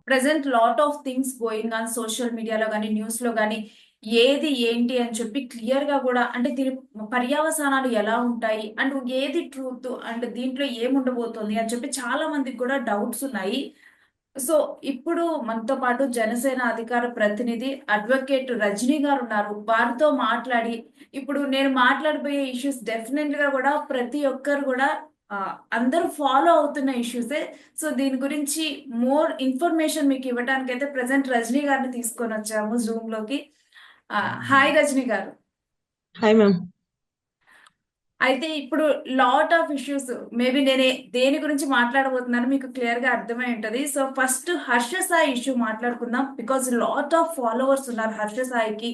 Present lot of things going on social మీడియాలో గానీ, న్యూస్‌లో గానీ, ఏది ఏంటి అని చెప్పి క్లియర్‌గా గూడా అంటే దీని పర్యవసానాలు ఎలా ఉంటాయి? అండ్ ఏది ట్రూత్? అండ్ దీంట్లో ఏముండబోతోంది? అని చెప్పి చాలా మందికి కూడా డౌట్స్ ఉన్నాయి. సో, ఇప్పుడు మనతో పాటు జనసేన అధికార ప్రతినిధి అడ్వకేట్ రజనీ గారున్నారు. వారితో మాట్లాడి ఇప్పుడు నేను మాట్లాడబోయే ఇష్యూస్ డెఫినెట్‌గా గూడా ప్రతి ఒక్కరు గూడా అందరూ ఫాలో అవుతున్న ఇష్యూసే. సో, దీని గురించి మోర్ ఇన్ఫర్మేషన్ మీకివ్వటానికైతే ప్రెజెంట్ రజనీ గారిని తీసుకొనొచ్చాము జూమ్‌లోకి. హాయ్ రజనీ గారు. Hi ma'am. అయితే ఇప్పుడు లాట్ ఆఫ్ ఇష్యూస్ మేబీ దేని గురించి మాట్లాడబోతున్నానో మీకు క్లియర్‌గా అర్థమై ఉంటది. So, first Harsha Sai issue మాట్లాడుకుందాం. బికాజ్ లాట్ ఆఫ్ ఫాలోవర్స్ ఉన్నారు హర్ష సాయికి.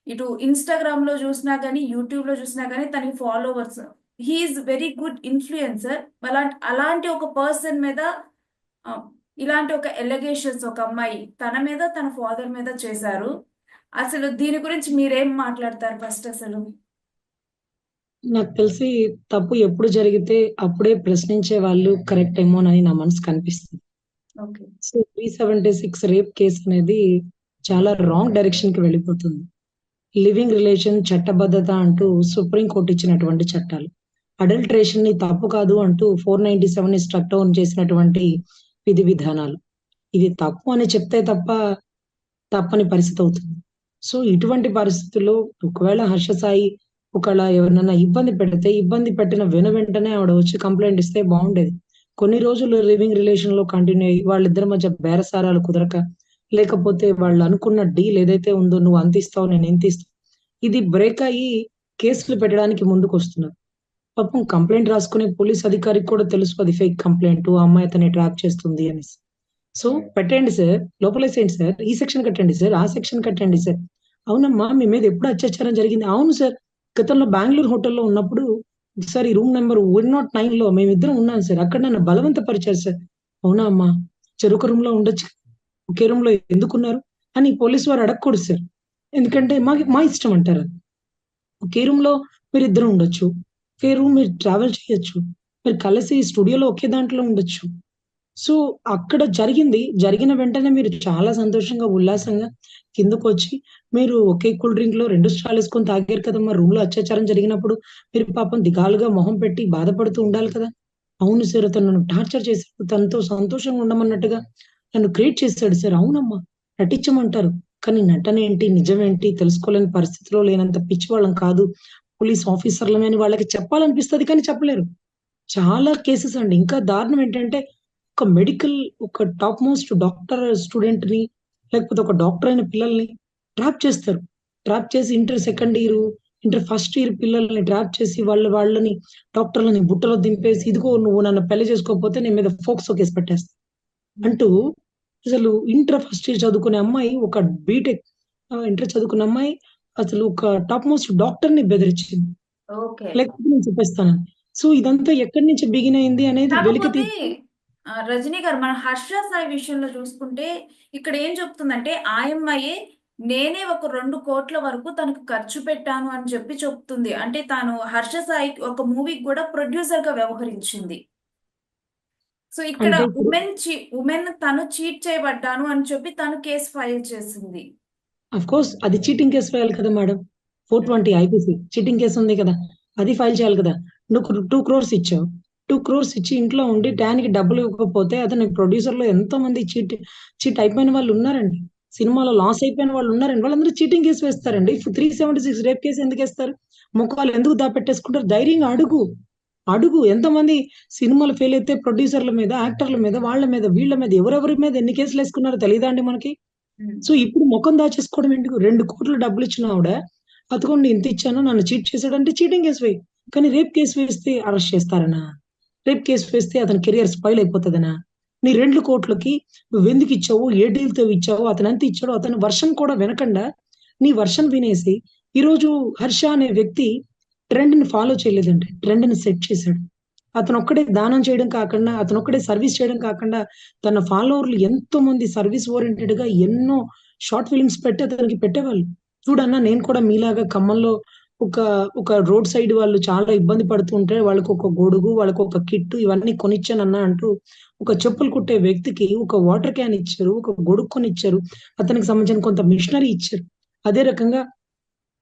ఇటు ఇన్‌స్టాగ్రామ్‌లో చూసినా గానీ, యూట్యూబ్‌లో చూసినా గానీ తనకి followers. He is very good influencer. అలాంటి ఒక పర్సన్ మీద ఆహ్, ఇలాంటి ఒక అలిగేషన్స్ ఒక అమ్మాయి తన మీద, తన ఫాదర్ మీద చేశారు. అసలు దీని గురించి మీరేం మాట్లాడతారు ఫస్ట్ అసలు? నాకు తెలిసి తప్పు ఎప్పుడు జరిగితే అప్పుడే ప్రశ్నించే వాళ్ళు కరెక్ట్ ఏమోనని నా మనసుకు అనిపిస్తుంది. ఓకే. సో 376 రేప్ కేసు అనేది చాలా రాంగ్ డైరెక్షన్ కి వెళ్ళిపోతుంది. లివింగ్ రిలేషన్ చట్టబద్ధత అంటూ సుప్రీం కోర్ట్ ఇచ్చినటువంటి చట్టాలు. అడల్టరేషన్ ని తప్పు కాదు అంటూ 497 ని స్ట్రక్ డౌన్ చేసినటువంటి విధి విధానాలు. ఇది తప్పు అని చెప్తే తప్ప తప్పని పరిస్థితి అవుతుంది. సో, ఇటువంటి పరిస్థితుల్లో ఒకవేళ హర్ష సాయి ఎవరినన్నా ఇబ్బంది పెడితే, ఇబ్బంది పెట్టిన వెంటనే ఆవిడ వచ్చి కంప్లెయింట్ ఇస్తే బాగుండేది. కొన్ని రోజులు లివింగ్ రిలేషన్‌లో కంటిన్యూ అయ్యి వాళ్ళిద్దరి మధ్య బేరసారాలు కుదరక, లేకపోతే వాళ్ళు అనుకున్న డీల్ ఏదైతే ఉందో నువ్వు అంత ఇస్తావు, నేను ఇంత ఇస్తా. ఇది బ్రేక్ అయ్యి కేసులు పెట్టడానికి ముందుకొస్తున్నారు. పాపం కంప్లెయింట్ రాసుకునే పోలీస్ అధికారికి కూడా తెలుసు అది ఫేక్ కంప్లెయింట్. ఆ అమ్మాయి అతన్ని ట్రాప్ చేస్తుంది అనేసి. సో పెట్టండి సార్. లోపలేసేయండి సార్. ఈ సెక్షన్ కట్టండి సార్. ఆ సెక్షన్ కట్టండి సార్. అవునమ్మా మీ మీద ఎప్పుడు అత్యాచారం జరిగింది? అవును సార్. గతంలో బెంగుళూరు హోటల్‌లో ఉన్నప్పుడు సార్ ఈ రూమ్ నంబర్ 109లో మేమిద్దరం ఉన్నాం సార్. అక్కడ నన్ను బలవంతపరిచారు సార్. అవునా అమ్మా? చెరొక రూమ్‌లో ఉండొచ్చు. ఒకే రూమ్‌లో ఎందుకున్నారు? అని పోలీసు వారు అడగకూడదు సార్. ఎందుకంటే మా ఇష్టం అంటారు. ఒకే రూమ్‌లో మీరిద్దరు ఉండొచ్చు. ఒకే రూమ్ మీరు ట్రావెల్ చేయొచ్చు. మీరు కలిసి స్టూడియోలో ఒకే దాంట్లో ఉండొచ్చు. సో, అక్కడ జరిగింది. జరిగిన వెంటనే మీరు చాలా సంతోషంగా, ఉల్లాసంగా కిందకొచ్చి మీరు ఒకే కూల్ డ్రింక్‌లో 2 స్ట్రాలేసుకొని తాగారు కదమ్మా! రూమ్‌లో అత్యాచారం జరిగినప్పుడు మీరు పాపం దిగాలుగా మొహం పెట్టి బాధపడుతూ ఉండాలి కదా! అవును సార్. అతను నన్ను టార్చర్ చేసాడు. తనతో సంతోషంగా ఉండమన్నట్టుగా నన్ను క్రియేట్ చేసాడు సార్. అవునమ్మా! నటించమంటారు. కానీ నటనేంటి, నిజమేంటి తెలుసుకోలేని పరిస్థితిలో లేనంత పిచ్చివాళ్ళం కాదు. పోలీస్ ఆఫీసర్‌లమే అని వాళ్ళకి చెప్పాలనిపిస్తది కానీ చెప్పలేరు. చాలా కేసెస్ అండి. ఇంకా దారుణం ఏంటంటే ఒక మెడికల్ ఒక టాప్ మోస్ట్ డాక్టర్ స్టూడెంట్‌ని లేకపోతే ఒక డాక్టర్ అయిన పిల్లల్ని ట్రాప్ చేస్తారు. ట్రాప్ చేసి inter second year, inter first year పిల్లల్ని ట్రాప్ చేసి వాళ్ళని డాక్టర్‌లని బుట్టలో దింపేసి, "ఇదిగో నువ్వు నన్ను పెళ్లి చేసుకోకపోతే నీ మీద ఫోక్సో కేస్ పెట్టేస్తా" అంటూ అసలు ఇంటర్ ఫస్ట్ ఇయర్ చదువుకునే అమ్మాయి ఒక బీటెక్ ఇంటర్ చదువుకున్న అమ్మాయి అసలు ఒక టాప్ మోస్ట్ డాక్టర్‌ని బెదిరించింది. ఓకే. లేకపోతే నేను చెప్పేస్తానని. సో, ఇదంతా ఎక్కడి నుంచి బిగిన్ అయింది అనేది వెలికి కాకపోతే తీస్తే రజనీ గారు మన 'హర్ష సాయి' విషయంలో చూసుకుంటే ఇక్కడ ఏం చెప్తుందంటే ఆయమ్మాయే నేనే ఒక 2,00,00,000 వరకు తనకు ఖర్చు పెట్టాను అని చెప్పి చెప్తుంది. అంటే తాను 'హర్ష సాయికి' ఒక మూవీకి కూడా ప్రొడ్యూసర్‌గా వ్యవహరించింది. సో, ఇక్కడ అంటే ఇప్పుడు వుమెన్ తను చీట్ చేయబడ్డాను అని చెప్పి తను కేస్ ఫైల్ చేసింది. ఆఫ్‌కోర్స్ అది చీటింగ్ కేస్ వేయాలి కదా మేడం. హ్మ్. 420 ఐపీసీ చీటింగ్ కేస్ ఉంది కదా! అది ఫైల్ చేయాలి కదా! నువ్వు 2,00,00,000 ఇచ్చావు. 2,00,00,000 ఇచ్చి ఇంట్లో ఉండి టాన్‌కి డబ్బులు ఇవ్వకపోతే అతను ప్రొడ్యూసర్‌లో ఎంతోమంది చీట్ అయిపోయిన వాళ్ళు ఉన్నారండి. సినిమాలో లాస్ అయిపోయిన వాళ్ళు ఉన్నారండి. వాళ్ళందరూ చీటింగ్ కేస్ వేస్తారండి. 376 రేప్ కేస్ ఎందుకేస్తారు? మొఖాలు ఎందుకు దాపెట్టేసుకుంటారు? ధైర్యంగా అడుగు. అడుగు. ఎంతమంది సినిమాలు ఫెయిల్ అయితే ప్రొడ్యూసర్‌ల మీద, యాక్టర్‌ల మీద, వాళ్ళ మీద, వీళ్ళ మీద ఎవరెవరి మీద ఎన్ని కేసులేసుకున్నారో తెలీదా అండి మనకి? హ్మ్. సో, ఇప్పుడు మొఖం దాచేసుకోవడం ఎందుకు? 2,00,00,000 డబ్బులిచ్చిన ఆవిడ, అదిగోండి ఇంతిచ్చాను నన్ను చీట్ చేసాడంటే చీటింగ్ కేస్ వెయి. కానీ రేప్ కేస్ వేస్తే అరెస్ట్ చేస్తారనా? రేప్ కేస్ వేస్తే అతని కెరియర్ స్పాయిల్ అయిపోతదనా? నీ 2,00,00,000కి నువ్వెందుకిచ్చావు? ఏ డీల్‌తో ఇచ్చావు? అతనెంత ఇచ్చాడో అతని వర్షన్ కూడా వినకుండా, నీ వర్షన్ వినేసి, ఈరోజు హర్ష అనే వ్యక్తి ట్రెండ్‌ని ఫాలో చేయలేదండి. ట్రెండ్‌ని సెట్ చేసాడు. అతనొక్కడే దానం చేయడం కాకుండా, అతనొక్కడే సర్విస్ చేయడం కాకుండా, తన ఫాలోవర్లు ఎంతోమంది సర్విస్ ఓరియెంటెడ్‌గా ఎన్నో షార్ట్ ఫిల్మ్స్ పెట్టి అతనికి పెట్టేవాళ్ళు. చూడన్నా నేను కూడా మీలాగా ఖమ్మంలో ఒక ఒక రోడ్ సైడ్ వాళ్ళు చాలా ఇబ్బంది పడుతుంటే వాళ్ళకి ఒక గొడుగు, వాళ్ళకి ఒక కిట్ ఇవన్నీ కొనిచ్చానన్నా అంటూ ఒక చెప్పులు కుట్టే వ్యక్తికి ఒక వాటర్ క్యాన్ ఇచ్చారు. ఒక గొడుగు కొనిచ్చారు. అతనికి సంబంధించిన కొంత మిషనరీ ఇచ్చారు. అదే రకంగా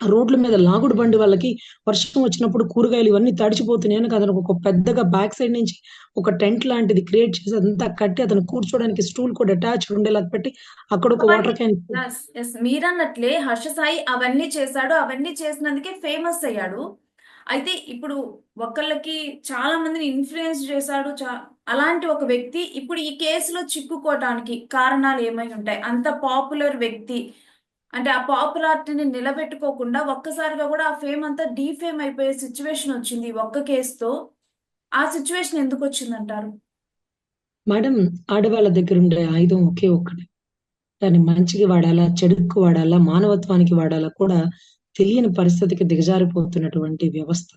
రోడ్ల మీద లాగుడు బండి వాళ్ళకి వర్షం వచ్చినప్పుడు కూరగాయలు ఇవన్నీ తడిచిపోతున్నాయని అతనికి ఒక పెద్దగా బ్యాక్ సైడ్ నుంచి ఒక టెంట్ లాంటిది క్రియేట్ చేసి అదంతా కట్టి అతను కూర్చోడానికి స్టూల్ కూడా అటాచ్డ్ ఉండేలాగా పెట్టి అక్కడ ఒక అవన్నీ వాటర్ క్యాన్ ఇచ్చారు. మీరన్నట్లే హర్ష సాయి అవన్నీ చేశాడు. అవన్నీ చేసినందుకే ఫేమస్ అయ్యాడు. అయితే ఇప్పుడు ఒకళ్ళకి చాలా మందిని ఇన్ఫ్లుయెన్స్ చేశాడు. అలాంటి ఒక వ్యక్తి ఇప్పుడు ఈ కేసులో చిక్కుకోవటానికి కారణాలు ఏమై ఉంటాయి? అంత పాపులర్ వ్యక్తి అంటే ఆ పాపులారిటీని నిలబెట్టుకోకుండా ఒక్కసారిగా కూడా ఆ ఫేమ్ అంతా డీఫేమ్ అయిపోయే సిచ్యువేషన్ వచ్చింది ఈ ఒక్క కేసుతో. ఆ సిచ్యువేషన్ ఎందుకు వచ్చిందంటారు? మేడం, ఆడవాళ్ళ దగ్గర ఉండే ఆయుధం ఒకే ఒక్కటి. దాన్ని మంచికి వాడాలా, చెడుకు వాడాలా, మానవత్వానికి వాడాలా కూడా తెలియని పరిస్థితికి దిగజారిపోతున్నటువంటి వ్యవస్థ.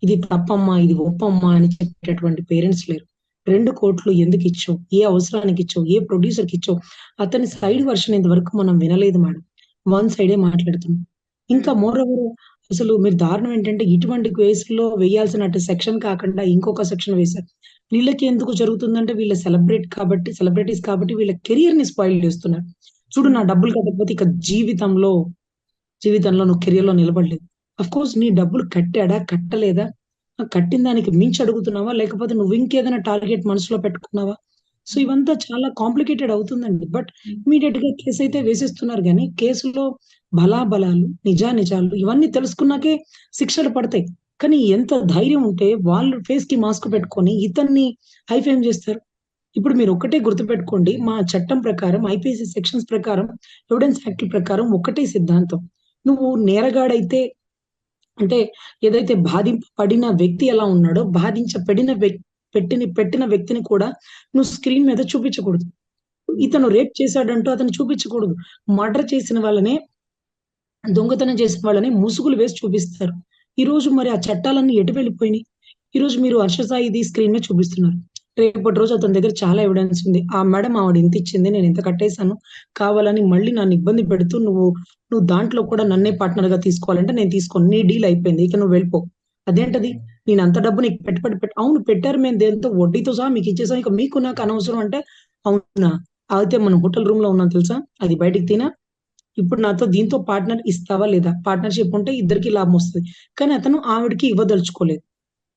ఇది తప్పమ్మా, ఇది ఒప్పమ్మా అని చెప్పేటటువంటి పేరెంట్స్ లేరు. 2,00,00,000 ఎందుకు ఇచ్చావు? ఏ అవసరానికి ఇచ్చావు? ఏ ప్రొడ్యూసర్‌కి ఇచ్చావు? అతని సైడ్ వెర్షన్ ఇంతవరకు మనం వినలేదు మేడం. వన్ సైడే మాట్లాడుతున్నాం. ఇంకా మోర్ ఓవర్ అసలు మీరు దారుణం ఏంటంటే ఇటువంటి కేసుల్లో వేయాల్సినట్టు సెక్షన్ కాకుండా ఇంకొక సెక్షన్ వేశారు. వీళ్ళకి ఎందుకు జరుగుతుందంటే వీళ్ళ సెలబ్రిటీస్ కాబట్టి వీళ్ళ కెరియర్‌ని స్పాయిల్ చేస్తున్నారు. చూడు నా డబ్బులు కట్టకపోతే ఇక జీవితంలో నువ్వు కెరియర్‌లో నిలబడలేవు. ఆఫ్‌కోర్స్ నీ డబ్బులు కట్టాడా? కట్టలేదా? కట్టిన దానికి మించి అడుగుతున్నావా? లేకపోతే నువ్వు ఇంకేదైనా టార్గెట్ మనసులో పెట్టుకున్నావా? సో, ఇవంతా చాలా కాంప్లికేటెడ్ అవుతుందండి. బట్ ఇమ్మీడియేట్‌గా కేసయితే వేసేస్తున్నారు గానీ, కేసులో బలాబలాలు, నిజానిజాలు ఇవన్నీ తెలుసుకున్నాకే శిక్షలు పడతాయి. కానీ ఎంత ధైర్యం ఉంటే వాళ్ళు ఫేస్‌కి మాస్క్ పెట్టుకొని ఇతన్ని హైఫేమ్ జేస్తారు. ఇప్పుడు మీరు ఒక్కటే గుర్తుపెట్టుకోండి. మా చట్టం ప్రకారం ఐపీసీ సెక్షన్స్ ప్రకారం, ఎవిడెన్స్ యాక్ట్‌ల ప్రకారం ఒకటే సిద్ధాంతం. నువ్వు నేరగాడైతే అంటే ఏదైతే బాధింపబడిన వ్యక్తి ఎలా ఉన్నాడో, బాధించబడిన పెట్టిన వ్యక్తిని కూడా నువ్వు స్క్రీన్ మీద చూపించకూడదు. ఇతను రేప్ చేశాడంటూ అతన్ని చూపించకూడదు. మర్డర్ చేసిన వాళ్ళనే, దొంగతనం చేసిన వాళ్ళని ముసుగులు వేసి చూపిస్తారు. ఈరోజు మరి ఆ చట్టాలన్నీ ఎటు వెళ్ళిపోయినాయి? ఈరోజు మీరు 'హర్ష సాయి'ది స్క్రీన్ మీద చూపిస్తున్నారు. రేపటి రోజు అతని దగ్గర చాలా ఎవిడెన్స్ ఉంది. ఆ మేడం ఆవిడ ఇంతిచ్చింది. నేను ఇంత కట్టేసాను. కావాలని మళ్ళీ నన్ను ఇబ్బంది పెడుతూ నువ్వు దాంట్లో కూడా నన్నే పార్ట్నర్‌గా తీసుకోవాలంటే నేను తీసుకోను. నీ డీల్ అయిపోయింది. ఇక నువ్వు వెళ్ళిపో. అదేంటది? నేనంత డబ్బు నీకు పెట్టుబడి అవును పెట్టారు మేము దేనితో వడ్డీతో సహా మీకిచ్చేసాం. ఇక మీకు నాకు అనవసరం అంటే, అవునా? అయితే మనం హోటల్ రూమ్‌లో ఉన్నాం తెలుసా? అది బయటికి తీనా? ఇప్పుడు నాతో దీంతో పార్ట్నర్ ఇస్తావా లేదా? పార్ట్నర్‌షిప్ ఉంటే ఇద్దరికీ లాభమొస్తది. కానీ అతను ఆవిడకి ఇవ్వదలుచుకోలేదు.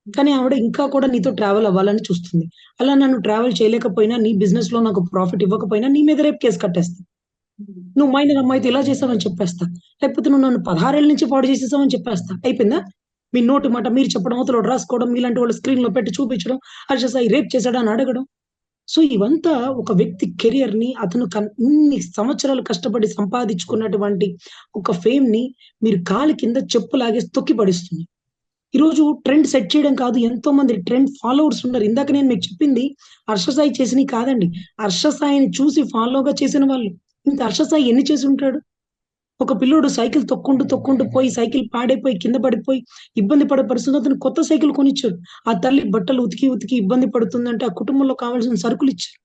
కానీ ఆవిడ ఇంకా కూడా నీతో ట్రావెల్ అవ్వాలని చూస్తుంది. అలా నన్ను ట్రావెల్ చేయలేకపోయినా, నీ బిజినెస్‌లో నాకు ప్రాఫిట్ ఇవ్వకపోయినా నీ మీద రేప్ కేస్ కట్టేస్తా. నువ్వు మైనర్ అమ్మాయితో ఇలా చేసావని చెప్పేస్తా. లేకపోతే నువ్వు నన్ను 16 ఏళ్ల నుంచి పాడు చేసేసావని చెప్పేస్తా. అయిపోయిందా? మీ నోటి మాట మీరు చెప్పడం, అవతలోడు రాసుకోవడం, మీలాంటి వాళ్ళు స్క్రీన్‌లో పెట్టి చూపించడం, హర్ష సాయి రేప్ చేసాడా అని అడగడం. సో, ఇవంతా ఒక వ్యక్తి కెరియర్‌ని అతను ఇన్ని సంవత్సరాలు కష్టపడి సంపాదించుకున్నటువంటి ఒక ఫేమ్‌ని మీరు కాలి కింద చెప్పు లాగేసి తొక్కి పడేస్తుంది. ఈరోజు ట్రెండ్ సెట్ చేయడం కాదు. ఎంతో మంది ట్రెండ్ ఫాలోవర్స్ ఉన్నారు. ఇందాక నేను మీకు చెప్పింది 'హర్ష సాయి' చేసినయి కాదండి. 'హర్ష సాయిని' చూసి ఫాలోగా చేసిన వాళ్ళు. ఇంక 'హర్ష సాయి' ఎన్ని చేసుంటాడు? ఒక పిల్లోడు సైకిల్ తొక్కుంటూ పోయి సైకిల్ పాడైపోయి కింద పడిపోయి ఇబ్బంది పడే పరిస్థితిలో అతనికి కొత్త సైకిల్ కొనిచ్చారు. ఆ తల్లి బట్టలు ఉతికి ఇబ్బంది పడుతుందంటే ఆ కుటుంబంలో కావాల్సిన సరుకులిచ్చారు.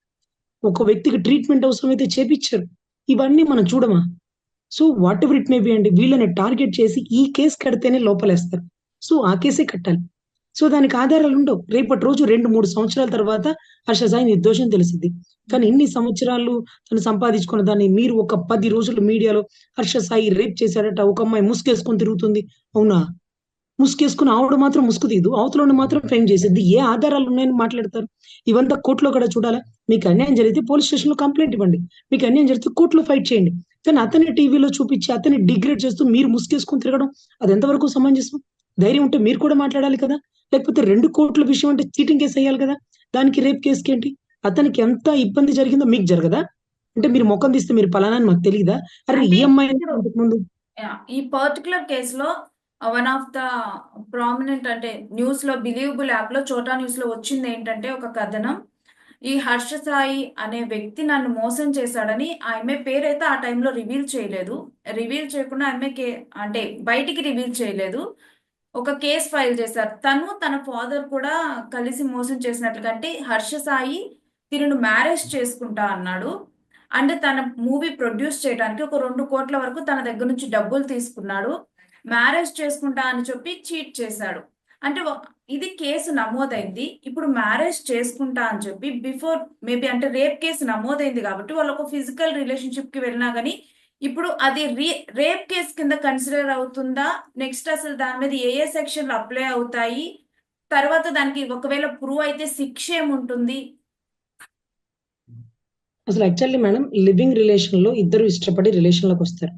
ఒక వ్యక్తికి ట్రీట్‌మెంట్ అవసరమైతే చేపిచ్చారు. ఇవన్నీ మనం చూడమా? So, whatever it may be అండి. వీళ్ళని టార్గెట్ చేసి ఈ కేస్ కడితేనే లోపలేస్తారు. సో, ఆ కేసే కట్టాలి. సో, దానికి ఆధారాలుండవు. రేపటి రోజు 2, 3 సంవత్సరాల తర్వాత హర్ష సాయి నిర్దోషని తెలిసిద్ది. కానీ ఇన్ని సంవత్సరాలు తను సంపాదించుకున్న దాన్ని మీరు ఒక 10 రోజులు మీడియాలో హర్ష సాయి రేప్ చేశాడట. ఒక అమ్మాయి ముసుగేసుకొని తిరుగుతుంది. అవునా? ముసుగేసుకొని ఆవిడ మాత్రం ముసుగు తీయదు. అవతలోడిని మాత్రం ఫేమ్ చేసిద్ది. ఏ ఆధారాలున్నాయని మాట్లాడతారు? ఇవంతా కోర్ట్‌లో కూడా చూడాలా? మీకు అన్యాయం జరిగితే పోలీస్ స్టేషన్‌లో కంప్లెయింట్ ఇవ్వండి. మీకు అన్యాయం జరిగితే కోర్ట్‌లో ఫైట్ చేయండి. కానీ అతన్ని టీవీలో చూపించి, అతన్ని డిగ్రేడ్ చేస్తూ మీరు ముసుగేసుకొని తిరగడం అదెంత వరకు సమంజసం? ధైర్యం ఉంటే మీరు కూడా మాట్లాడాలి కదా! లేకపోతే 2,00,00,000 విషయం అంటే చీటింగ్ కేస్ ఎయ్యాలి కదా! దానికి రేప్ కేస్‌కేంటి? అతనికి ఎంత ఇబ్బంది జరిగిందో మీకు జరగదా? అంటే మీరు మొఖం తీస్తే మీరు పలానా అని మాకు తెలీదా? అరె! అంటే ఈ అమ్మాయిని ఇప్పుడు ఇంతకుముందు ఈ పర్టిక్యులర్ కేస్‌లో వన్ ఆఫ్ ద ప్రామినెంట్ అంటే న్యూస్‌లో బిలీవబుల్ యాప్‌లో 'చోటా న్యూస్‌లో' వచ్చిందేంటంటే ఒక కథనం. ఈ హర్ష సాయి అనే వ్యక్తి నన్ను మోసం చేశాడని ఆమె పేరైతే ఆ టైంలో రివీల్ చేయలేదు. రివీల్ చేయకుండా అంటే బయటికి రివీల్ చేయలేదు. ఒక కేస్ ఫైల్ చేశారు. తను తన ఫాదర్ కూడా కలిసి మోసం చేసినట్లుగా అంటే హర్ష సాయి తినను మ్యారేజ్ చేసుకుంటా అన్నాడు. అంటే తన మూవీ ప్రొడ్యూస్ చేయడానికి ఒక 2,00,00,000 వరకు తన దగ్గర నుంచి డబ్బులు తీసుకున్నాడు. మ్యారేజ్ చేసుకుంటా అని చెప్పి చీట్ చేశాడు. అంటే ఇది కేసు నమోదైంది. ఇప్పుడు మ్యారేజ్ చేసుకుంటా అని చెప్పి బిఫోర్ మేబీ అంటే రేప్ కేసు నమోదైంది కాబట్టి వాళ్ళు ఒక ఫిజికల్ రిలేషన్‌షిప్ కి వెళ్ళినా గాని ఇప్పుడు అది రేప్ కేస్ కింద కన్సిడర్ అవుతుందా? నెక్స్ట్ అసలు దాని మీద ఏ ఏ సెక్షన్‌లు అప్లై అవుతాయి? తర్వాత దానికి ఒకవేళ ప్రూవ్ అయితే శిక్ష ఏముంటుంది? అసలు యాక్చువల్లీ మేడం లివింగ్ రిలేషన్‌లో ఇద్దరు ఇష్టపడి రిలేషన్‌లోకొస్తారు.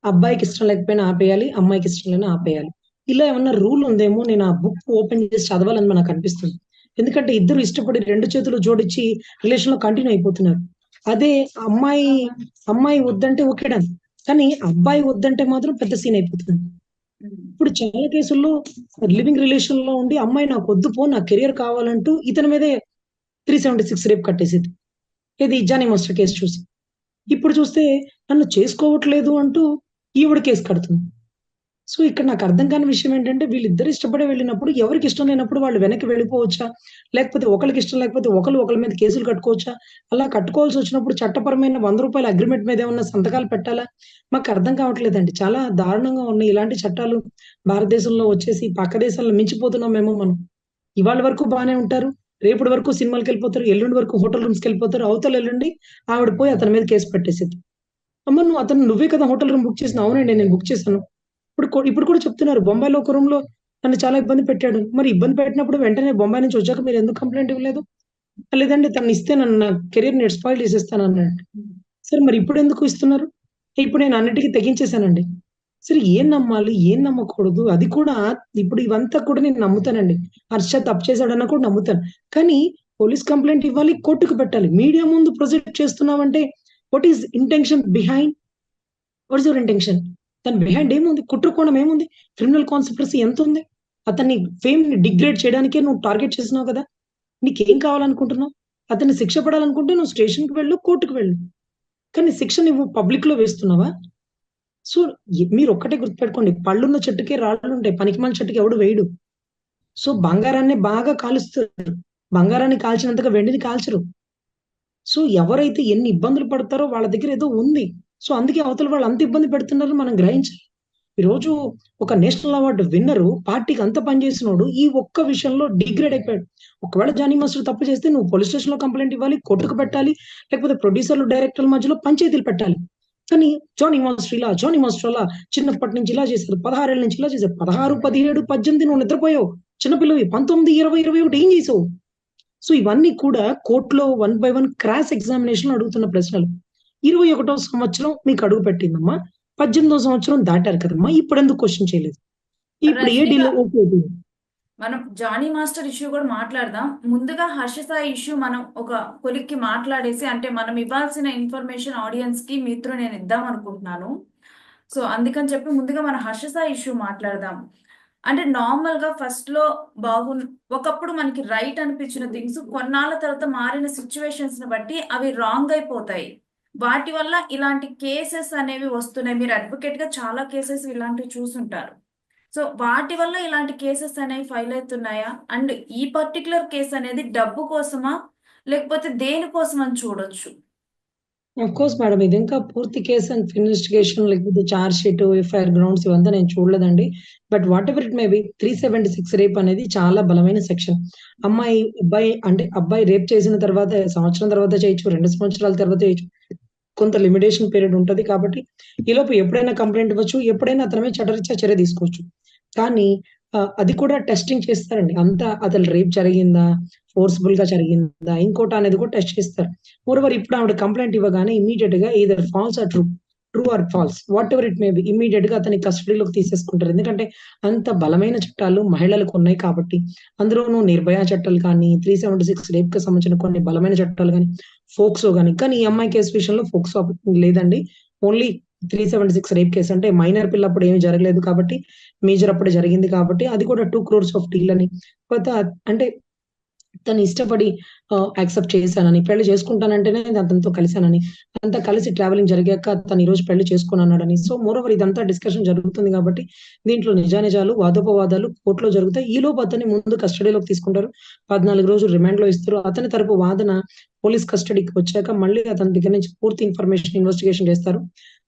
అబ్బాయికి ఇష్టం లేకపోయినా ఆపేయాలి. అమ్మాయికి ఇష్టం లేకపోయినా ఆపేయాలి. ఇలా ఏమన్నా రూల్ ఉందేమో నేను ఆ బుక్ ఓపెన్ చేసి చదవాలని నాకు అనిపిస్తుంది. ఎందుకంటే ఇద్దరు ఇష్టపడి 2 చేతులు జోడించి రిలేషన్‌లో కంటిన్యూ అయిపోతున్నారు. అదే అమ్మాయి, అమ్మాయి వద్దంటే ఓకే డన్. కానీ అబ్బాయి వద్దంటే మాత్రం పెద్ద సీన్ అయిపోతుంది. ఇప్పుడు చాలా కేసుల్లో లివింగ్ రిలేషన్‌లో ఉండి అమ్మాయి నాకొద్దు పో నా కెరియర్ కావాలంటూ ఇతని మీదే 376 రేప్ కట్టేసిద్ది. ఏది జానీ మాస్టర్ కేసు చూసి. ఇప్పుడు చూస్తే నన్ను చేసుకోవట్లేదు అంటూ ఈవిడ కేసు కడుతుంది. సో, ఇక్కడ నాకు అర్థం కాని విషయం ఏంటంటే వీళ్ళిద్దరు ఇష్టపడి వెళ్ళినప్పుడు ఎవరికి ఇష్టం లేనప్పుడు వాళ్ళు వెనక్కి వెళ్ళిపోవచ్చా? లేకపోతే ఒకళ్ళకి ఇష్టం లేకపోతే ఒకళ్ళు ఒకళ్ళ మీద కేసులు కట్టుకోవచ్చా? అలా కట్టుకోవాల్సొచ్చినప్పుడు చట్టపరమైన రూ. 100 అగ్రీమెంట్ మీద ఏమన్నా సంతకాలు పెట్టాలా? మాకు అర్థం కావట్లేదండి. చాలా దారుణంగా ఉన్నాయి ఇలాంటి చట్టాలు భారతదేశంలో వచ్చేసి పక్క దేశాలను మించిపోతున్నామేమో మనం. ఇవాళ వరకు బానే ఉంటారు. రేపటి వరకు సినిమాలకెళ్ళిపోతారు. ఎల్లుండి వరకు హోటల్ రూమ్స్‌కెళ్ళిపోతారు. అవతల ఎల్లుండి ఆవిడ పోయి అతని మీద కేస్ పెట్టేసిద్ది. అమ్మ నువ్వే కదా హోటల్ రూమ్ బుక్ చేసింది. అవునండి నేను బుక్ చేశాను. ఇప్పుడు కూడా చెప్తున్నారు. బొంబాయిలో ఒక రూమ్‌లో నన్ను చాలా ఇబ్బంది పెట్టాడు. మరి ఇబ్బంది పెట్టినప్పుడు వెంటనే బొంబాయి నుంచి వచ్చాక మీరెందుకు కంప్లెయింట్ ఇవ్వలేదు? లేదండి తననిస్తే నా కెరియర్ నేను స్పాయిల్ చేసేస్తానన్నాడు. సరే మరి ఇప్పుడెందుకు ఇస్తున్నారు? ఇప్పుడు నేను అన్నిటికి తెగించేసానండి. సరే ఏం నమ్మాలి? ఏం నమ్మకూడదు? అది కూడా ఇప్పుడు ఇవంతా కూడా నేను నమ్ముతానండి. హర్ష తప్పు చేశాడన్నా కూడా నమ్ముతాను. కానీ పోలీస్ కంప్లెయింట్ ఇవ్వాలి, కోర్ట్‌కి పెట్టాలి. మీడియా ముందు ప్రొజెక్ట్ చేస్తున్నావంటే what is intention behind? What is your intention? దాని బిహైండ్ ఏముంది? కుట్ర కోణం ఏముంది? క్రిమినల్ కాన్సిక్వెన్సీ ఎంతుంది? అతన్ని ఫేమ్‌ని డిగ్రేడ్ చేయడానికే నువ్వు టార్గెట్ చేసినావు కదా! నీకేం కావాలనుకుంటున్నావు? అతన్ని శిక్ష పడాలనుకుంటే నువ్వు స్టేషన్‌కి వెళ్ళు, కోర్ట్‌కి వెళ్ళు. కానీ శిక్ష నువ్వు పబ్లిక్‌లో వేస్తున్నావా? సో, మీరొక్కటే గుర్తుపెట్టుకోండి. పళ్ళున్న చెట్టుకే రాళ్ళుంటాయి. పనికిమాలిన చెట్టుకి ఎవడు వేయడు. సో, బంగారాన్ని బాగా కాలుస్తారు. బంగారాన్ని కాల్చినంతగా వెండిని కాల్చరు. సో, ఎవరైతే ఎన్ని ఇబ్బందులు పడతారో వాళ్ళ దగ్గర ఏదో ఉంది. సో, అందుకే అవతల వాళ్ళు అంత ఇబ్బంది పెడుతున్నారని మనం గ్రహించాలి. ఈరోజు ఒక నేషనల్ అవార్డ్ విన్నరు పార్టీకి అంత పని చేసినోడు ఈ ఒక్క విషయంలో డిగ్రేడ్ అయిపోయాడు. ఒకవేళ జానీ మాస్టర్ తప్పు చేస్తే నువ్వు పోలీస్ స్టేషన్‌లో కంప్లెయింట్ ఇవ్వాలి, కోర్టుకు పెట్టాలి. లేకపోతే ప్రొడ్యూసర్‌లు, డైరెక్టర్ల మధ్యలో పంచాయతీలు పెట్టాలి. కానీ జానీ మాస్టర్ అలా చిన్నప్పటి నుంచి ఇలా చేశారు. 16 ఏళ్ల నుంచి ఇలా చేశారు. 16, 17, 18 నువ్వు నిద్రపోయావు. చిన్న పిల్లవి. 19, 20, 21 ఏం చేసావు? సో, ఇవన్నీ కూడా కోర్ట్‌లో వన్ బై వన్ క్రాస్ ఎగ్జామినేషన్‌లో అడుగుతున్న ప్రశ్నలు. 21వ సంవత్సరం మీకు అడుగు పెట్టిందమ్మా. 18వ సంవత్సరం దాటారు కదమ్మా! ఇప్పుడెందుకు క్వెషన్ చేయలేదు? ఇప్పుడు ఏ రష్మిక డీల్ ఓకే అయిపోయింది. మనం జానీ మాస్టర్ ఇష్యూ కూడా మాట్లాడదాం. ముందుగా హర్ష సాయి ఇష్యూ మనం ఒక కొలిక్కి మాట్లాడేసి అంటే మనం ఇవ్వాల్సిన ఇన్ఫర్మేషన్ ఆడియన్స్ కి మీతో నేను ఇద్దాం అనుకుంటున్నాను. సో అందుకని చెప్పి ముందుగా మన హర్ష సాయి ఇష్యూ మాట్లాడదాం. అంటే నార్మల్ గా ఫస్ట్ లో ఒకప్పుడు మనకి రైట్ అనిపించిన థింగ్స్ కొన్నాళ్ళ తర్వాత మారిన సిచ్యువేషన్స్ ని బట్టి అవి రాంగ్ అయిపోతాయి. వాటి వల్ల ఇలాంటి కేసెస్ అనేవి వస్తున్నాయి. మీరు అడ్వకేట్ గా చాలా కేసెస్ ఇలాంటివి చూసుంటారు. సో వాటి వల్ల ఇలాంటి కేసెస్ అనేవి ఫైల్ అవుతున్నాయా? అండ్ ఈ పర్టికులర్ కేస్ అనేది డబ్బు కోసమా? లేకపోతే దేనికోసం అని చూడొచ్చు? Of course madam. ఇది ఇంకా పూర్తి కేస్ అండ్ ఇన్వెస్టిగేషన్ లేకపోతే చార్జ్ షీట్, ఎఫ్ఐఆర్ గ్రౌండ్స్ ఇవంతా నేను చూడలేదండి. But whatever it may B 376 rape అనేది చాలా బలమైన సెక్షన్. అబ్బాయి రేప్ చేసిన తర్వాత సంవత్సరం తర్వాత చేయొచ్చు, 2 సంవత్సరాల తర్వాత చేయొచ్చు. కొంత లిమిటేషన్ పీరియడ్ ఉంటది కాబట్టి, ఈలోపు ఎప్పుడైనా కంప్లెయింట్ ఇవ్వచ్చు. ఎప్పుడైనా అతని మీద చట్టరీత్యా చర్య తీసుకోవచ్చు. కానీ అది కూడా టెస్టింగ్ చేస్తారండి. అంతా అసలు రేప్ జరిగిందా? ఫోర్స్‌బుల్‌గా జరిగిందా? ఇంకోటా అనేది కూడా టెస్ట్ చేస్తారు. మోరోవర్ ఇప్పుడు ఆవిడ కంప్లెయింట్ ఇవ్వగానే ఇమ్మీడియేట్‌గా either false or true. True or false whatever it may be ఇమ్మీడియేట్‌గా అతన్ని కస్టడీలోకి తీసేసుకుంటారు. ఎందుకంటే అంత బలమైన చట్టాలు మహిళలకు ఉన్నాయి కాబట్టి. అందులోనూ నిర్భయ చట్టాలు కానీ, 376 రేప్‌కి సంబంధించిన కొన్ని బలమైన చట్టాలు గాని, ఫోక్సో గాని. కానీ ఈ అమ్మాయి కేసు విషయంలో ఫోక్సో లేదండి. ఓన్లీ 376 రేప్ కేస్ అంటే మైనర్ పిల్ల అప్పుడు ఏమి జరగలేదు కాబట్టి, మేజర్ అప్పుడే జరిగింది కాబట్టి అది కూడా 2 క్రోర్స్ ఆఫ్ డీల్ అని. కొత్త అంటే తను ఇష్టపడి యాక్సెప్ట్ చేశానని, పెళ్లి చేసుకుంటానంటేనే అతనితో కలిసానని, అంతా కలిసి ట్రావెలింగ్ జరిగాక తను ఈరోజు పెళ్లి చేసుకోనన్నాడని. సో, మోరోవర్ ఇదంతా డిస్కషన్ జరుగుతుంది కాబట్టి, దీంట్లో నిజానిజాలు, వాదోపవాదాలు కోర్ట్‌లో జరుగుతాయి. ఈలోపు అతన్ని ముందు కస్టడీలోకి తీసుకుంటారు. 14 రోజులు రిమాండ్‌లో ఇస్తారు. అతని తరపు వాదన పోలీస్ కస్టడీకి వచ్చాక మళ్ళీ అతని దగ్గర నుంచి పూర్తి ఇన్ఫర్మేషన్ ఇన్వెస్టిగేషన్ చేస్తారు.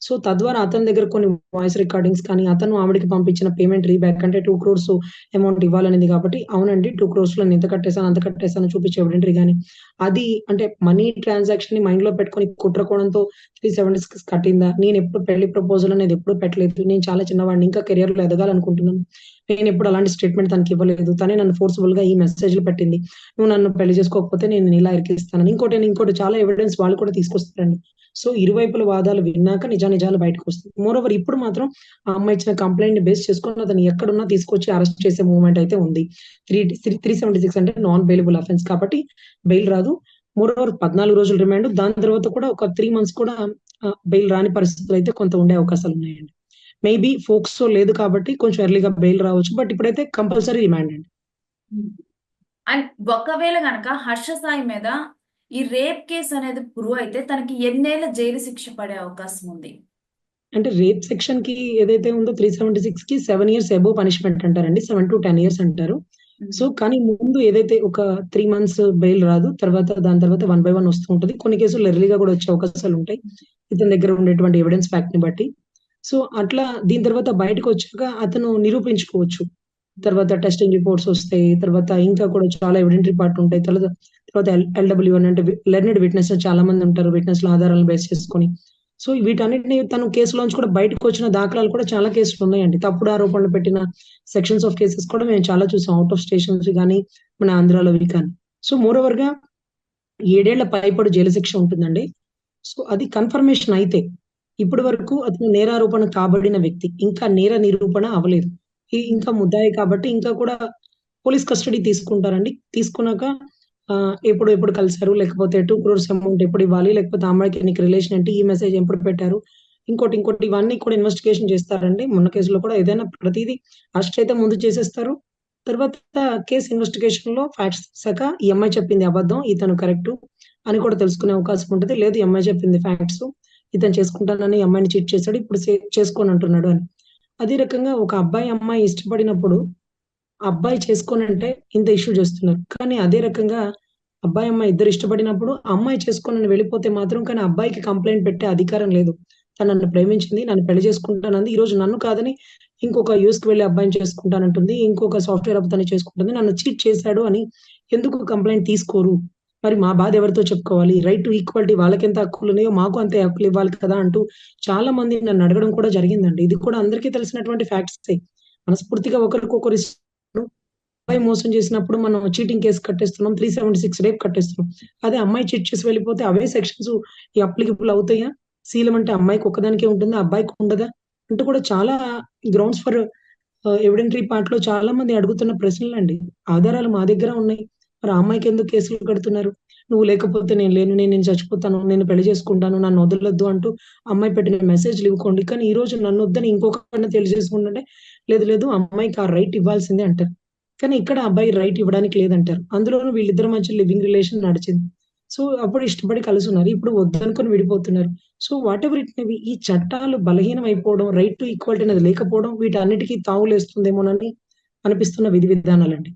సో, తద్వారా అతని దగ్గర కొన్ని వాయిస్ రికార్డింగ్స్ కానీ, అతను ఆవిడకి పంపించిన పేమెంట్ రీబ్యాక్ అంటే 2 క్రోర్స్ అమౌంట్ ఇవ్వాలనేది కాబట్టి, అవునండి 2 క్రోర్స్‌లో నేను ఇంత కట్టేసాను, అంత కట్టేసాను చూపించే ఎవిడెంటరీ గాని, అది అంటే మనీ ట్రాన్సాక్షన్‌ని మైండ్‌లో పెట్టుకొని కుట్ర కోణంతో 376 కట్టిందా? నేనెప్పుడు పెళ్లి ప్రపోజల్ అనేది ఎప్పుడు పెట్టలేదు. నేను చాలా చిన్నవాడిని. ఇంకా కెరియర్‌లో ఎదగాలనుకుంటున్నాను. నేనెప్పుడు అలాంటి స్టేట్‌మెంట్ తనకివ్వలేదు. తనే నన్ను ఫోర్స్‌బుల్‌గా ఈ మెసేజ్‌లు పెట్టింది. నువ్వు నన్ను పెళ్లి చేసుకోకపోతే నేను నిన్ను ఇలా ఇరికిస్తానని. ఇంకోటి చాలా ఎవిడెన్స్ వాళ్ళు కూడా తీసుకొస్తారండి. సో, ఇరువైపుల వాదాలు విన్నాక నిజానిజాలు బయటకొస్తాయి. మోరోవర్ ఇప్పుడు మాత్రం ఆ అమ్మాయి ఇచ్చిన కంప్లెయింట్‌ని బేస్ చేసుకొని అతన్ని ఎక్కడున్నా తీసుకొచ్చి అరెస్ట్ చేసే మూవ్‌మెంట్ అయితే ఉంది. 376 అంటే నాన్ బెయిలబుల్ అఫెన్స్ కాబట్టి బెయిల్ రాదు. మోరోవర్ 14 రోజులు రిమాండ్. దాని తర్వాత కూడా ఒక 3 మంత్స్ కూడా బెయిల్ రాని పరిస్థితులయితే కొంత ఉండే అవకాశాలున్నాయండి. మేబీ ఫోక్సో లేదు కాబట్టి కొంచెం ఎర్లీగా బెయిల్ రావచ్చు. బట్ ఇప్పుడైతే కంపల్సరీ రిమాండ్ అండి. హ్మ్. అండ్ ఒకవేళ గనక హర్ష సాయి మీద ఈ రేప్ కేస్ అనేది ప్రూవ్ అయితే తనకి ఎన్నేళ్ల జైలు శిక్ష పడే అవకాశం ఉంది? అంటే రేప్ సెక్షన్‌కి ఏదైతే ఉందో 376కి 7 ఇయర్స్ అబోవ్ పనిష్మెంట్ అంటారండి. 7-10 ఇయర్స్ అంటారు. సో, హ్మ్. కానీ ముందు ఏదైతే ఒక 3 మంత్స్ బెయిల్ రాదు. దాని తర్వాత 1 బై 1 వస్తూ ఉంటది. కొన్ని కేసుల్లో ఎర్లీగా కూడా వచ్చే అవకాశాలుంటాయి. ఇతని దగ్గర ఉండేటువంటి ఎవిడెన్స్ ఫ్యాక్ట్‌ని బట్టి. సో, అట్లా దీని తర్వాత బయటకొచ్చాక అతను నిరూపించుకోవచ్చు. తర్వాత టెస్టింగ్ రిపోర్ట్స్ వస్తాయి. తర్వాత ఇంకా కూడా చాలా ఎవిడెంటరీ పార్ట్ ఉంటాయి. తర్వాత ఎల్‌డబ్ల్యూఎన్ అంటే లెర్న్డ్ విట్నెస్ చాలా మంది ఉంటారు. విట్నెస్‌ల ఆధారాలను బేస్ చేసుకొని. సో, వీటన్నిటిని తను కేసులోంచి కూడా బయటకొచ్చిన దాఖలాలు కూడా చాలా కేసులున్నాయండి. తప్పుడు ఆరోపణలు పెట్టిన సెక్షన్స్ ఆఫ్ కేసెస్ కూడా మేము చాలా చూసాం. ఔట్ ఆఫ్ స్టేషన్స్‌వి గాని, మన ఆంధ్రాలోవి కానీ. సో, మోరోవర్‌గా 7 ఏళ్ల పైబడి జైలు శిక్ష ఉంటుందండి. సో, అది కన్ఫర్మేషన్ అయితే. ఇప్పటి వరకు అతను నేరారోపణ కాబడిన వ్యక్తి. ఇంకా నేర నిరూపణ అవ్వలేదు. హ్మ్. ఇంకా ముద్దాయి కాబట్టి ఇంకా కూడా పోలీస్ కస్టడీ తీసుకుంటారండి. తీసుకున్నాక ఎప్పుడు ఎప్పుడు కలిసారు? లేకపోతే 2 క్రోర్స్ అమౌంట్ ఎప్పుడివ్వాలి? లేకపోతే ఆ అమ్మాయికి నీకు రిలేషన్ ఏంటి? ఈ మెసేజ్ ఎప్పుడు పెట్టారు? ఇంకోటి ఇవన్నీ కూడా ఇన్వెస్టిగేషన్ చేస్తారండి. మొన్న కేసులో కూడా ఏదైనా ప్రతీదీ అరెస్ట్ అయితే ముందు చేసేస్తారు. తర్వాత కేస్ ఇన్వెస్టిగేషన్‌లో ఫ్యాక్ట్స్ తెలిసాక ఈ అమ్మాయి చెప్పింది అబద్ధం. ఇతను కరెక్టు అని కూడా తెలుసుకునే అవకాశం ఉంటది. లేదు ఈ అమ్మాయి చెప్పింది ఫ్యాక్ట్స్. ఇతను చేసుకుంటానని ఈ అమ్మాయిని చీట్ చేసాడు. ఇప్పుడు చేసుకోనంటున్నాడు అని. అదే రకంగా ఒక అబ్బాయి, అమ్మాయి ఇష్టపడినప్పుడు అబ్బాయి చేసుకోనంటే ఇంత ఇష్యూ చేస్తున్నారు. కానీ అదే రకంగా అబ్బాయి, అమ్మాయి ఇద్దరు ఇష్టపడినప్పుడు అమ్మాయి చేసుకోనని వెళ్ళిపోతే మాత్రం కానీ అబ్బాయికి కంప్లెయింట్ పెట్టే అధికారం లేదు. తను నన్ను ప్రేమించింది, నన్ను పెళ్లి చేసుకుంటానంది. ఈరోజు నన్ను కాదని ఇంకొక యూఎస్‌కి వెళ్లి అబ్బాయిని చేసుకుంటానంటుంది. ఇంకొక సాఫ్ట్‌వేర్ అతన్ని చేసుకుంటుంది. నన్ను చీట్ చేశాడు అని ఎందుకు కంప్లెయింట్ తీసుకోరు? మరి మా బాధ ఎవరితో చెప్పుకోవాలి? రైట్ టు ఈక్వాలిటీ వాళ్ళకెంత హక్కులున్నాయో మాకు అంతే హక్కులు ఇవ్వాలి కదా! అంటూ చాలా మంది నన్ను అడగడం కూడా జరిగిందండి. ఇది కూడా అందరికీ తెలిసినటువంటి ఫ్యాక్ట్సే. మనస్ఫూర్తిగా ఒకరికొకరు అబ్బాయి మోసం చేసినప్పుడు మనం చీటింగ్ కేస్ కట్టేస్తున్నాం. 376 రేప్ కట్టేస్తున్నాం. అదే అమ్మాయి చీట్ చేసి వెళ్ళిపోతే అవే సెక్షన్స్ అప్లికబుల్ అవుతాయా? శీలం అంటే అమ్మాయికి ఒక్కదానికే ఉంటుందా? అబ్బాయికి ఉండదా? అంటూ కూడా చాలా గ్రౌండ్స్ ఫర్ ఎవిడెంటరీ పార్ట్‌లో చాలా మంది అడుగుతున్న ప్రశ్నలండి. ఆధారాలు మా దగ్గర ఉన్నాయి. మరి ఆ అమ్మాయికెందుకు కేసులు కడుతున్నారు? నువ్వు లేకపోతే నేను లేను. నేను చచ్చిపోతాను. నిన్ను పెళ్లి చేసుకుంటాను. నన్ను వదలొద్దు అంటూ అమ్మాయి పెట్టిన మెసేజ్‌లు ఇవ్వుకోండి. కానీ ఈరోజు నన్నొద్దని ఇంకొకడిని పెళ్లి చేసుకుంటుంటే లేదు అమ్మాయికి ఆ రైట్ ఇవ్వాల్సిందే అంటారు. కానీ ఇక్కడ అబ్బాయి రైట్ ఇవ్వడానికి లేదంటారు. అందులోనూ వీళ్ళిద్దరి మధ్య లివింగ్ రిలేషన్ నడిచింది. సో, అప్పుడు ఇష్టపడి కలిసున్నారు. ఇప్పుడు వద్దనుకొని విడిపోతున్నారు. So, whatever it may be ఈ చట్టాలు బలహీనమైపోవడం, రైట్ టు ఈక్వాలిటీ అనేది లేకపోవడం వీటన్నిటికి తావులేస్తుందేమోనని అనిపిస్తున్న విధి విధానాలండి.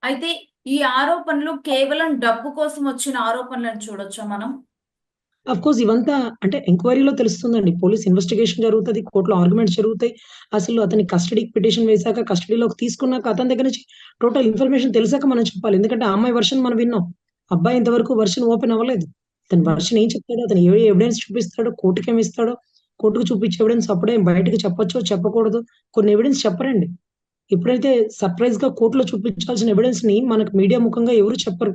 అయితే ఈ ఆరోపణలు కేవలం డబ్బు కోసం వచ్చిన ఆరోపణలని చూడొచ్చా మనం? ఆఫ్‌కోర్స్ ఇవంతా అంటే ఎంక్వైరీలో తెలుస్తుందండి. పోలీస్ ఇన్వెస్టిగేషన్ జరుగుతది. కోర్ట్‌లో ఆర్గ్యుమెంట్స్ జరుగుతాయి. అసలు అతని కస్టడీకి పిటిషన్ వేసాక, కస్టడీలోకి తీసుకున్నాక, అతని దగ్గర నుంచి టోటల్ ఇన్ఫర్మేషన్ తెలిసాక మనం చెప్పాలి. ఎందుకంటే ఆ అమ్మాయి వెర్షన్ మనం విన్నాం. అబ్బాయి ఇంతవరకు వెర్షన్ ఓపెన్ అవ్వలేదు. అతని హ్మ్. వెర్షన్ ఏం చెప్తాడో, అతను ఏ ఎవిడెన్స్ చూపిస్తాడో, కోర్ట్‌కేమి ఇస్తాడో, కోర్ట్‌కి చూపించే ఎవిడెన్స్ అప్పుడే బయటకి చెప్పొచ్చో, చెప్పకూడదో కొన్ని ఎవిడెన్స్ చెప్పరండి. ఎప్పుడైతే సర్ప్రైజ్‌గా కోర్ట్‌లో చూపించాల్సిన ఎవిడెన్స్‌ని మనకు మీడియా ముఖంగా ఎవరు చెప్పరు.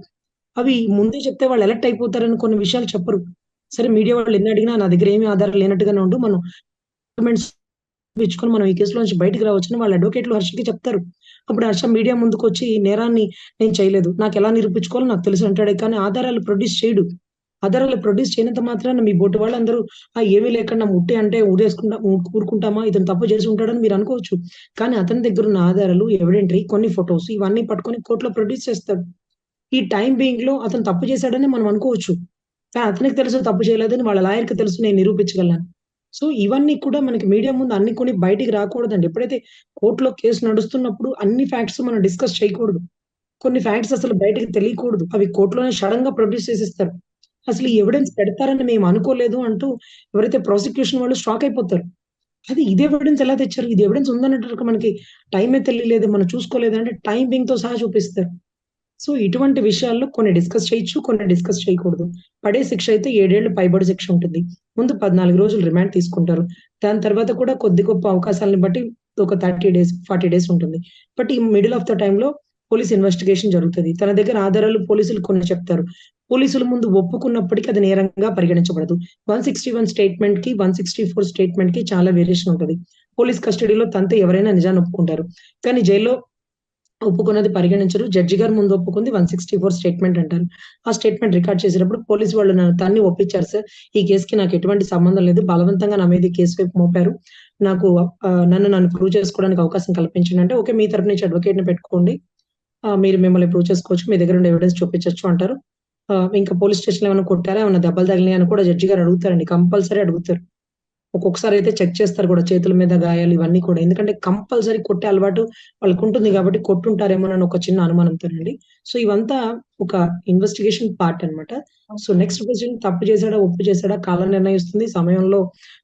అవి హ్మ్. ముందే చెప్తే వాళ్ళు ఎలక్ట్ అయిపోతారని కొన్ని విషయాలు చెప్పరు. సరే మీడియా వాళ్ళు ఎన్ని అడిగినా నా దగ్గర ఏమి ఆధారాలు లేనట్టుగానే ఉండు. మనం డాక్యుమెంట్స్ ఇచ్చుకొని మనం ఈ కేసులో నుంచి బయటికి రావచ్చని వాళ్ళ అడ్వొకేట్‌లు హర్షకి చెప్తారు. అప్పుడు హర్ష మీడియా ముందుకొచ్చి నేరాన్ని నేను చేయలేదు. నాకెలా నిరూపించుకోవాలో నాకు తెలుసు అంటాడే కానీ ఆధారాలు ప్రొడ్యూస్ చేయడు. ఆధారాలు ప్రొడ్యూస్ చేయనంత మాత్రాన మీ బోటి వాళ్ళందరూ ఏమీ లేకుండా ఉట్టి అంటే ఊరుకుంటామా? ఇతను తప్పు చేసి ఉంటాడని మీరు అనుకోవచ్చు. కానీ అతని దగ్గరున్న ఆధారాలు, ఎవిడెంటరీ, కొన్ని ఫోటోస్ ఇవన్నీ పట్టుకొని కోర్ట్‌లో ప్రొడ్యూస్ చేస్తాడు. ఈ టైమ్ బీయింగ్‌లో అతను తప్పు చేశాడని మనం అనుకోవచ్చు. కానీ అతనికి తెలుసు తప్పు చేయలేదని వాళ్ళ లాయర్‌కి తెలుసు నేను నిరూపించగలను. సో, ఇవన్నీ కూడా మనకి మీడియా ముందు అన్ని కొన్ని బయటికి రాకూడదండి. ఎప్పుడైతే కోర్ట్‌లో కేస్ నడుస్తున్నప్పుడు అన్ని ఫ్యాక్ట్స్ మనం డిస్కస్ చేయకూడదు. కొన్ని ఫ్యాక్ట్స్ అసలు బయటకి తెలియకూడదు. అవి కోర్ట్‌లోనే సడెన్‌గా ప్రొడ్యూస్ చేసేస్తారు. అసలు ఈ ఎవిడెన్స్ పెడతారని మేము అనుకోలేదు అంటూ ఎవరైతే ప్రాసిక్యూషన్ వాళ్ళు షాక్ అయిపోతారు. ఇది ఎవిడెన్స్ ఎలా తెచ్చారు? ఇది ఎవిడెన్స్ ఉందన్నట్టు మనకి టైమే తెలియలేదు, మనం చూసుకోలేదంటే టైమింగ్‌తో సహా చూపిస్తారు. సో, ఇటువంటి విషయాల్లో కొన్ని డిస్కస్ చేయొచ్చు, కొన్ని డిస్కస్ చేయకూడదు. పడే శిక్ష అయితే 7 ఏళ్లు పైబడి శిక్ష ఉంటుంది. ముందు 14 రోజులు రిమాండ్ తీసుకుంటారు. దాని తర్వాత కూడా కొద్ది గొప్ప అవకాశాలను బట్టి ఒక 30 డేస్, 40 డేస్ ఉంటుంది. బట్ ఈ మిడిల్ ఆఫ్ ద టైమ్‌లో పోలీస్ ఇన్వెస్టిగేషన్ జరుగుతది. తన దగ్గర ఆధారాలు పోలీసులు కొన్ని చెప్తారు. పోలీసుల ముందు ఒప్పుకున్నప్పటికీ అది నేరంగా పరిగణించబడదు. 161 స్టేట్‌మెంట్‌కి, 164 స్టేట్‌మెంట్‌కి చాలా వేరియేషన్ ఉంటది. పోలీస్ కస్టడీలో తంతే ఎవరైనా నిజాన్ని ఒప్పుకుంటారు. కానీ జైల్‌లో ఒప్పుకున్నది పరిగణించరు. జడ్జి గారు ముందు ఒప్పుకుంది 164 స్టేట్‌మెంట్ అంటారు. ఆ స్టేట్‌మెంట్ రికార్డ్ చేసేటప్పుడు పోలీసు వాళ్ళు నన్ను తన్ని ఒప్పించారు సార్. ఈ కేస్‌కి నాకు ఎటువంటి సంబంధం లేదు. బలవంతంగా నా మీద ఈ కేసు వైపు మోపారు. నాకు నన్ను ప్రూవ్ చేసుకోవడానికి అవకాశం కల్పించండి అంటే, ఓకే. మీ తరపు నుంచి అడ్వొకేట్‌ని పెట్టుకోండి. మీరు మిమ్మల్ని ప్రూవ్ చేసుకోవచ్చు. మీ దగ్గర ఉండే ఎవిడెన్స్ చూపించొచ్చు అంటారు. ఇంకా పోలీస్ స్టేషన్‌లో ఏమైనా కొట్టారా? ఏమన్నా దెబ్బలు తగిలినాయా? అని కూడా జడ్జి గారు అడుగుతారండి. కంపల్సరీ అడుగుతారు. ఒక్కొక్కసారి అయితే చెక్ చేస్తారు కూడా చేతుల మీద గాయాలు ఇవన్నీ కూడా. ఎందుకంటే కంపల్సరీ కొట్టే అలవాటు వాళ్ళకుంటుంది కాబట్టి కొట్టుంటారేమోనని ఒక చిన్న అనుమానంతోనండి. సో, ఇవంతా ఒక ఇన్వెస్టిగేషన్ పార్ట్ అన్నమాట. సో, నెక్స్ట్ క్వెషన్ తప్పు చేసాడా? ఒప్పు చేసాడా? కాలం నిర్ణయిస్తుంది. సమయంలో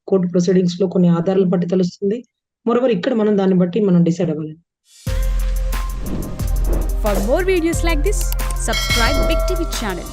కోర్ట్ ప్రొసీడింగ్స్‌లో కొన్ని ఆధారాలను బట్టి తెలుస్తుంది. మోరోవర్ ఇక్కడ మనం దాన్ని బట్టి మనం డిసైడ్ అవ్వాలి. For more videos like this, subscribe Big TV channel.